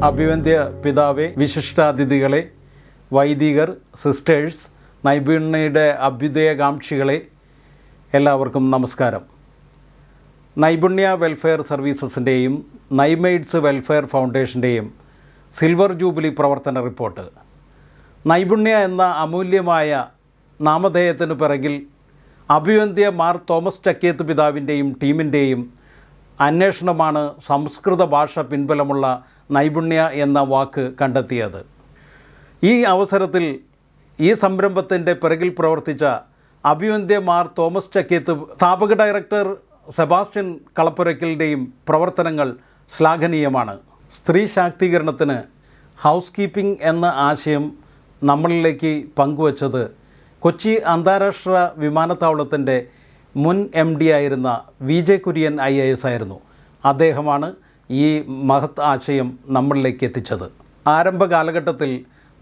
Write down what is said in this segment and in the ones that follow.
അഭിവന്ദ്യ പിതാവേ, വിശിഷ്ടാതിഥികളെ, വൈദികർ, സിസ്റ്റേഴ്സ്, നൈപുണ്യയുടെ അഭ്യുദയകാംക്ഷികളെ, എല്ലാവർക്കും നമസ്കാരം. നൈപുണ്യ വെൽഫെയർ സർവീസസിൻ്റെയും നൈമെയ്ഡ്സ് വെൽഫെയർ ഫൗണ്ടേഷൻ്റെയും സിൽവർ ജൂബിലി പ്രവർത്തന റിപ്പോർട്ട്. നൈപുണ്യ എന്ന അമൂല്യമായ നാമധേയത്തിനു പിറകിൽ അഭിവന്ദ്യ മാർ തോമസ് ചക്കിയത്ത് പിതാവിൻ്റെയും ടീമിൻ്റെയും അന്വേഷണമാണ് സംസ്കൃത ഭാഷ പിൻബലമുള്ള നൈപുണ്യ എന്ന വാക്ക് കണ്ടെത്തിയത്. ഈ അവസരത്തിൽ ഈ സംരംഭത്തിൻ്റെ പിറകിൽ പ്രവർത്തിച്ച അഭിവന്ദ്യ മാർ തോമസ് ചക്കിയത്ത് സ്ഥാപക ഡയറക്ടർ സെബാസ്റ്റ്യൻ കളപ്പുരയ്ക്കലിൻ്റെയും പ്രവർത്തനങ്ങൾ ശ്ലാഘനീയമാണ്. സ്ത്രീ ശാക്തീകരണത്തിന് ഹൗസ് കീപ്പിംഗ് എന്ന ആശയം നമ്മളിലേക്ക് പങ്കുവച്ചത് കൊച്ചി അന്താരാഷ്ട്ര വിമാനത്താവളത്തിൻ്റെ മുൻ MD ആയിരുന്ന VJ കുര്യൻ IAS ആയിരുന്നു. അദ്ദേഹമാണ് ഈ മഹത് ആശയം നമ്മളിലേക്ക് എത്തിച്ചത്. ആരംഭ കാലഘട്ടത്തിൽ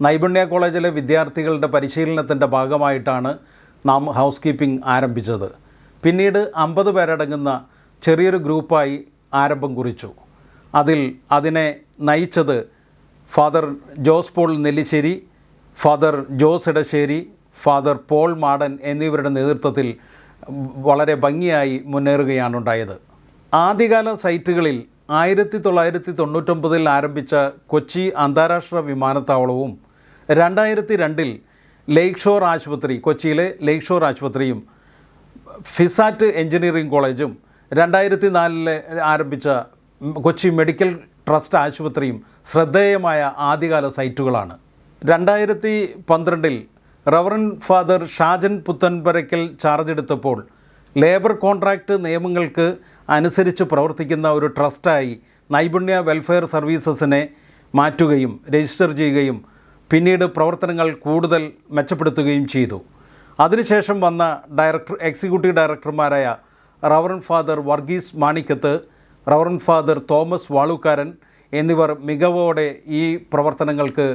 നൈപുണ്യ കോളേജിലെ വിദ്യാർത്ഥികളുടെ പരിശീലനത്തിൻ്റെ ഭാഗമായിട്ടാണ് നാം ഹൗസ് കീപ്പിംഗ് ആരംഭിച്ചത്. പിന്നീട് 50 പേരടങ്ങുന്ന ചെറിയൊരു ഗ്രൂപ്പായി ആരംഭം കുറിച്ചു. അതിനെ നയിച്ചത് father Jose Paul Nellissery, father Jose Edassery, father Paul Madan എന്നിവരുടെ നേതൃത്വത്തിൽ വളരെ ഭംഗിയായി മുന്നേറുകയാണുണ്ടായത്. ആദ്യകാല സൈറ്റുകളിൽ 1999 ആരംഭിച്ച കൊച്ചി അന്താരാഷ്ട്ര വിമാനത്താവളവും 2002 ലേക്ക് ഷോർ ആശുപത്രി, കൊച്ചിയിലെ ലേക്ക് ഷോർ ആശുപത്രിയും ഫിസാറ്റ് എഞ്ചിനീയറിംഗ് കോളേജും 2004 ആരംഭിച്ച കൊച്ചി മെഡിക്കൽ ട്രസ്റ്റ് ആശുപത്രിയും ശ്രദ്ധേയമായ ആദ്യകാല സൈറ്റുകളാണ്. 2012 റവറൻ ഫാദർ ഷാജൻ പുത്തൻപരയ്ക്കൽ ചാർജ് എടുത്തപ്പോൾ ലേബർ കോൺട്രാക്റ്റ് നിയമങ്ങൾക്ക് അനുസരിച്ച് പ്രവർത്തിക്കുന്ന ഒരു ട്രസ്റ്റായി നൈപുണ്യ വെൽഫെയർ സർവീസസിനെ മാറ്റുകയും രജിസ്റ്റർ ചെയ്യുകയും പിന്നീട് പ്രവർത്തനങ്ങൾ കൂടുതൽ മെച്ചപ്പെടുത്തുകയും ചെയ്തു. അതിനുശേഷം വന്ന എക്സിക്യൂട്ടീവ് ഡയറക്ടർമാരായ reverend father Varghese Manikkath, reverend father Thomas Valookaran എന്നിവർ മികവോടെ ഈ പ്രവർത്തനങ്ങൾക്ക്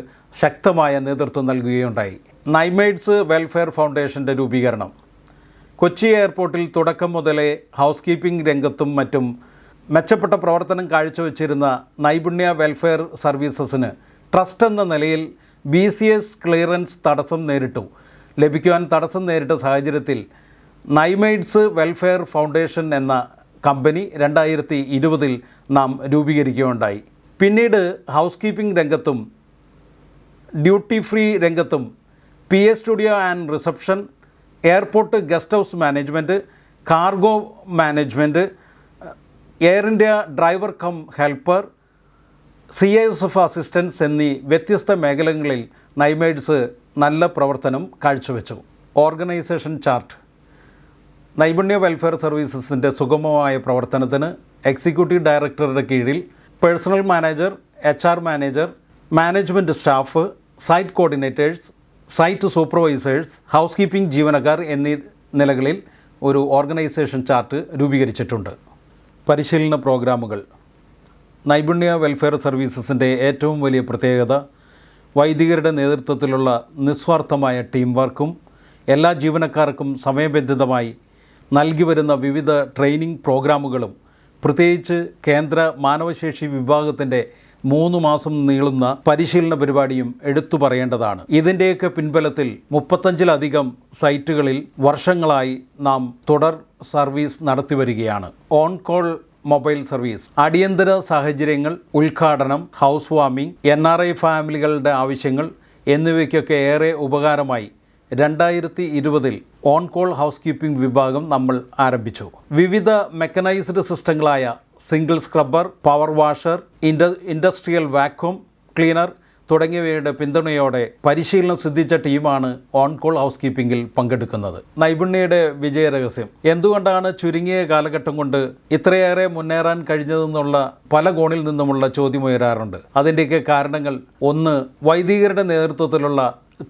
ശക്തമായ നേതൃത്വം നൽകുകയുണ്ടായി. നൈമെയ്ഡ്സ് വെൽഫെയർ ഫൗണ്ടേഷൻ്റെ രൂപീകരണം. കൊച്ചി എയർപോർട്ടിൽ തുടക്കം മുതലേ ഹൗസ് കീപ്പിംഗ് രംഗത്തും മറ്റും മെച്ചപ്പെട്ട പ്രവർത്തനം കാഴ്ചവെച്ചിരുന്ന നൈപുണ്യ വെൽഫെയർ സർവീസസിന് ട്രസ്റ്റ് എന്ന നിലയിൽ BCS ക്ലിയറൻസ് ലഭിക്കുവാൻ തടസ്സം നേരിട്ട സാഹചര്യത്തിൽ നൈമെയ്ഡ്സ് വെൽഫെയർ ഫൗണ്ടേഷൻ എന്ന കമ്പനി 2020 നാം രൂപീകരിക്കുകയുണ്ടായി. പിന്നീട് ഹൗസ് കീപ്പിംഗ് രംഗത്തും ഡ്യൂട്ടി ഫ്രീ രംഗത്തും PA studio and reception, airport guest house management, cargo management, air India driver cum helper, CISF assistance എന്നീ വ്യത്യസ്ത മേഖലകളിൽ നൈമെയ്ഡ്സ് നല്ല പ്രവർത്തനം കാഴ്ചവെച്ചു. Organisation chart. നൈപുണ്യ വെൽഫെയർ സർവീസസിൻ്റെ സുഗമമായ പ്രവർത്തനത്തിന് എക്സിക്യൂട്ടീവ് ഡയറക്ടറുടെ കീഴിൽ personnel manager, HR manager, management staff, site coordinators, site supervisors, housekeeping ജീവനക്കാർ എന്നീ നിലകളിൽ ഒരു ഓർഗനൈസേഷൻ ചാർട്ട് രൂപീകരിച്ചിട്ടുണ്ട്. പരിശീലന പ്രോഗ്രാമുകൾ. നൈപുണ്യ വെൽഫെയർ സർവീസസിൻ്റെ ഏറ്റവും വലിയ പ്രത്യേകത വൈദികരുടെ നേതൃത്വത്തിലുള്ള നിസ്വാർത്ഥമായ ടീം വർക്കും എല്ലാ ജീവനക്കാർക്കും സമയബന്ധിതമായി നൽകി വരുന്ന വിവിധ ട്രെയിനിങ് പ്രോഗ്രാമുകളും, പ്രത്യേകിച്ച് കേന്ദ്ര മാനവശേഷി വിഭാഗത്തിൻ്റെ 3 മാസം നീളുന്ന പരിശീലന പരിപാടിയും എടുത്തു പറയേണ്ടതാണ്. ഇതിൻ്റെയൊക്കെ പിൻബലത്തിൽ 35-ലധികം സൈറ്റുകളിൽ വർഷങ്ങളായി നാം തുടർ സർവീസ് നടത്തിവരികയാണ്. On call mobile service. അടിയന്തര സാഹചര്യങ്ങൾ, ഉദ്ഘാടനം, ഹൗസ് വാമിംഗ്, NRI ഫാമിലികളുടെ ആവശ്യങ്ങൾ എന്നിവയ്ക്കൊക്കെ ഏറെ ഉപകാരമായി 2020 ഓൺ കോൾ ഹൗസ് കീപ്പിംഗ് വിഭാഗം നമ്മൾ ആരംഭിച്ചു. വിവിധ മെക്കനൈസ്ഡ് സിസ്റ്റങ്ങളായ single scrubber, power washer, industrial vacuum cleaner തുടങ്ങിയവയുടെ പിന്തുണയോടെ പരിശീലനം സിദ്ധിച്ച ടീമാണ് ഓൺ കോൾ ഹൗസ് കീപ്പിംഗിൽ പങ്കെടുക്കുന്നത്. നൈപുണ്യയുടെ വിജയരഹസ്യം. എന്തുകൊണ്ടാണ് ചുരുങ്ങിയ കാലഘട്ടം കൊണ്ട് ഇത്രയേറെ മുന്നേറാൻ കഴിഞ്ഞതെന്നുള്ള പല കോണിൽ നിന്നുമുള്ള ചോദ്യമുയരാറുണ്ട്. അതിൻ്റെയൊക്കെ കാരണങ്ങൾ: ഒന്ന്, വൈദികരുടെ നേതൃത്വത്തിലുള്ള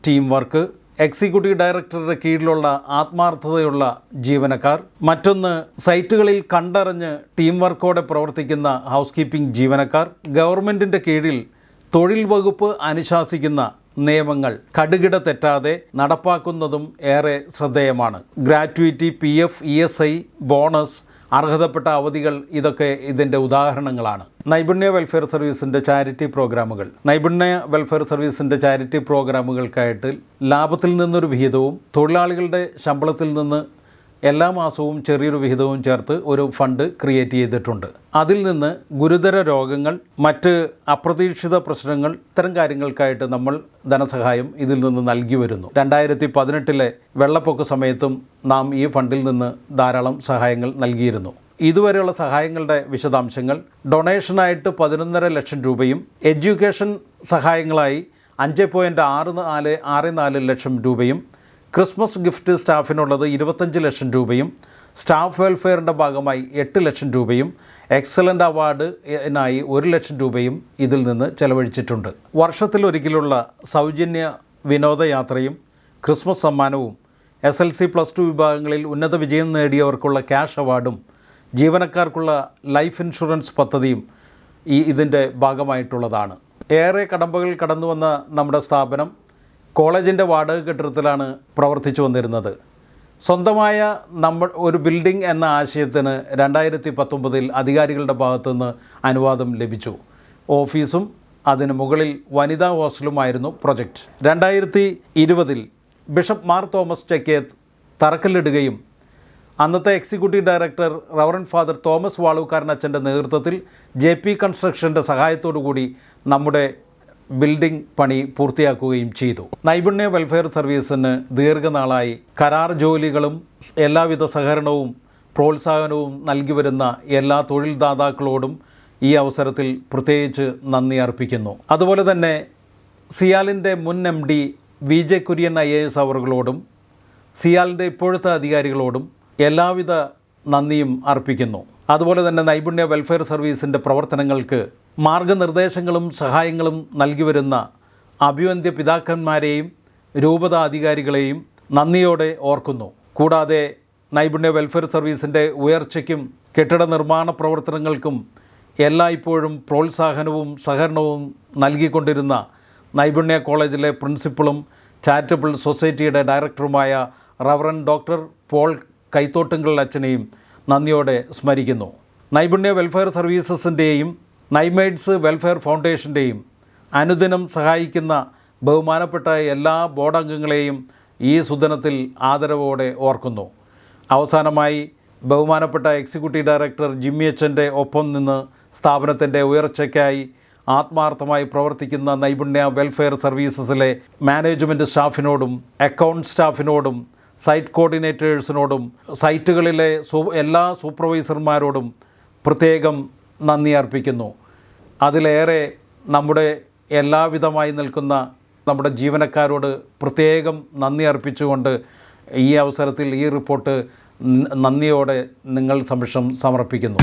ടീം വർക്ക്, എക്സിക്യൂട്ടീവ് ഡയറക്ടറുടെ കീഴിലുള്ള ആത്മാർത്ഥതയുള്ള ജീവനക്കാർ, മറ്റൊന്ന് സൈറ്റുകളിൽ കണ്ടറിഞ്ഞ് ടീം വർക്കോടെ പ്രവർത്തിക്കുന്ന ഹൗസ് കീപ്പിംഗ് ജീവനക്കാർ, ഗവൺമെൻറ്റിൻ്റെ കീഴിൽ തൊഴിൽ വകുപ്പ് അനുശാസിക്കുന്ന നിയമങ്ങൾ കടുകിട തെറ്റാതെ നടപ്പാക്കുന്നതും ഏറെ ശ്രദ്ധേയമാണ്. ഗ്രാറ്റുവിറ്റി, PF, ESI, ബോണസ്, അർഹതപ്പെട്ട അവധികൾ, ഇതൊക്കെ ഇതിൻ്റെ ഉദാഹരണങ്ങളാണ്. നൈപുണ്യ വെൽഫെയർ സർവീസിൻ്റെ ചാരിറ്റി പ്രോഗ്രാമുകൾ. നൈപുണ്യ വെൽഫെയർ സർവീസിൻ്റെ ചാരിറ്റി പ്രോഗ്രാമുകൾക്കായിട്ട് ലാഭത്തിൽ നിന്നൊരു വിഹിതവും തൊഴിലാളികളുടെ ശമ്പളത്തിൽ നിന്ന് എല്ലാ മാസവും ചെറിയൊരു വിഹിതവും ചേർത്ത് ഒരു ഫണ്ട് ക്രിയേറ്റ് ചെയ്തിട്ടുണ്ട്. അതിൽ നിന്ന് ഗുരുതര രോഗങ്ങൾ, മറ്റ് അപ്രതീക്ഷിത പ്രശ്നങ്ങൾ, ഇത്തരം കാര്യങ്ങൾക്കായിട്ട് നമ്മൾ ധനസഹായം ഇതിൽ നിന്ന് നൽകി വരുന്നു. 2018 വെള്ളപ്പൊക്ക സമയത്തും നാം ഈ ഫണ്ടിൽ നിന്ന് ധാരാളം സഹായങ്ങൾ നൽകിയിരുന്നു. ഇതുവരെയുള്ള സഹായങ്ങളുടെ വിശദാംശങ്ങൾ: ഡൊണേഷനായിട്ട് 11.5 ലക്ഷം രൂപയും എഡ്യൂക്കേഷൻ സഹായങ്ങളായി 5.64 ലക്ഷം രൂപയും, ക്രിസ്മസ് ഗിഫ്റ്റ് സ്റ്റാഫിനുള്ളത് 25 ലക്ഷം രൂപയും, സ്റ്റാഫ് വെൽഫെയറിൻ്റെ ഭാഗമായി 8 ലക്ഷം രൂപയും, എക്സലൻ്റ് അവാർഡിനായി 1 ലക്ഷം രൂപയും ഇതിൽ നിന്ന് ചെലവഴിച്ചിട്ടുണ്ട്. വർഷത്തിലൊരിക്കലുള്ള സൗജന്യ വിനോദയാത്രയും ക്രിസ്മസ് സമ്മാനവും, SLC+2 വിഭാഗങ്ങളിൽ ഉന്നത വിജയം നേടിയവർക്കുള്ള ക്യാഷ് അവാർഡും, ജീവനക്കാർക്കുള്ള ലൈഫ് ഇൻഷുറൻസ് പദ്ധതിയും ഇതിൻ്റെ ഭാഗമായിട്ടുള്ളതാണ്. ഏറെ കടമ്പകൾ കടന്നു വന്ന നമ്മുടെ സ്ഥാപനം കോളേജിൻ്റെ വാടക കെട്ടിടത്തിലാണ് പ്രവർത്തിച്ചു വന്നിരുന്നത്. സ്വന്തമായ ഒരു ബിൽഡിംഗ് എന്ന ആശയത്തിന് 2019 അധികാരികളുടെ ഭാഗത്തുനിന്ന് അനുവാദം ലഭിച്ചു. ഓഫീസും അതിന് മുകളിൽ വനിതാ ഹോസ്റ്റലുമായിരുന്നു പ്രൊജക്റ്റ്. 2020 ബിഷപ്പ് മാർ തോമസ് ചെക്കേത്ത് തറക്കല്ലിടുകയും അന്നത്തെ executive director reverend father Thomas Valookkaran അച്ഛൻ്റെ നേതൃത്വത്തിൽ JP കൺസ്ട്രക്ഷൻ്റെ സഹായത്തോടു കൂടി നമ്മുടെ ബിൽഡിംഗ് പണി പൂർത്തിയാക്കുകയും ചെയ്തു. നൈപുണ്യ വെൽഫെയർ സർവീസിന് ദീർഘനാളായി കരാർ ജോലികളും എല്ലാവിധ സഹകരണവും പ്രോത്സാഹനവും നൽകി വരുന്ന എല്ലാ തൊഴിൽദാതാക്കളോടും ഈ അവസരത്തിൽ പ്രത്യേകിച്ച് നന്ദി അർപ്പിക്കുന്നു. അതുപോലെ തന്നെ സിയാലിൻ്റെ മുൻ MD VJ കുര്യൻ IAS അവറുകളോടും സിയാലിൻ്റെ ഇപ്പോഴത്തെ അധികാരികളോടും എല്ലാവിധ നന്ദിയും അർപ്പിക്കുന്നു. അതുപോലെ തന്നെ നൈപുണ്യ വെൽഫെയർ സർവീസിൻ്റെ പ്രവർത്തനങ്ങൾക്ക് മാർഗനിർദ്ദേശങ്ങളും സഹായങ്ങളും നൽകി വരുന്ന അഭിവന്ദ്യ പിതാക്കന്മാരെയും രൂപത അധികാരികളെയും നന്ദിയോടെ ഓർക്കുന്നു. കൂടാതെ നൈപുണ്യ വെൽഫെയർ സർവീസിൻ്റെ ഉയർച്ചയ്ക്കും കെട്ടിട നിർമ്മാണ പ്രവർത്തനങ്ങൾക്കും എല്ലായ്പ്പോഴും പ്രോത്സാഹനവും സഹകരണവും നൽകിക്കൊണ്ടിരുന്ന നൈപുണ്യ കോളേജിലെ പ്രിൻസിപ്പളും ചാരിറ്റബിൾ സൊസൈറ്റിയുടെ ഡയറക്ടറുമായ റവറൻഡ് ഡോക്ടർ പോൾ കൈത്തോട്ടുങ്കൽ അച്ഛനെയും നന്ദിയോടെ സ്മരിക്കുന്നു. നൈപുണ്യ വെൽഫെയർ സർവീസസിൻ്റെയും നൈമേഡ്സ് വെൽഫെയർ ഫൗണ്ടേഷൻ്റെയും അനുദിനം സഹായിക്കുന്ന ബഹുമാനപ്പെട്ട എല്ലാ ബോർഡ് അംഗങ്ങളെയും ഈ സുദിനത്തിൽ ആദരവോടെ ഓർക്കുന്നു. അവസാനമായി ബഹുമാനപ്പെട്ട എക്സിക്യൂട്ടീവ് ഡയറക്ടർ ജിമ്മി അച്ഛൻ്റെ ഒപ്പം നിന്ന് സ്ഥാപനത്തിൻ്റെ ഉയർച്ചയ്ക്കായി ആത്മാർത്ഥമായി പ്രവർത്തിക്കുന്ന നൈപുണ്യ വെൽഫെയർ സർവീസസിലെ മാനേജ്മെൻറ്റ് സ്റ്റാഫിനോടും അക്കൗണ്ട് സ്റ്റാഫിനോടും സൈറ്റ് കോർഡിനേറ്റേഴ്സിനോടും സൈറ്റുകളിലെ എല്ലാ സൂപ്പർവൈസർമാരോടും പ്രത്യേകം നന്ദി അർപ്പിക്കുന്നു. അതിലേറെ നമ്മുടെ എല്ലാവിധമായി നിൽക്കുന്ന നമ്മുടെ ജീവനക്കാരോട് പ്രത്യേകം നന്ദി അർപ്പിച്ചുകൊണ്ട് ഈ അവസരത്തിൽ ഈ റിപ്പോർട്ട് നന്ദിയോടെ നിങ്ങൾ സമക്ഷം സമർപ്പിക്കുന്നു.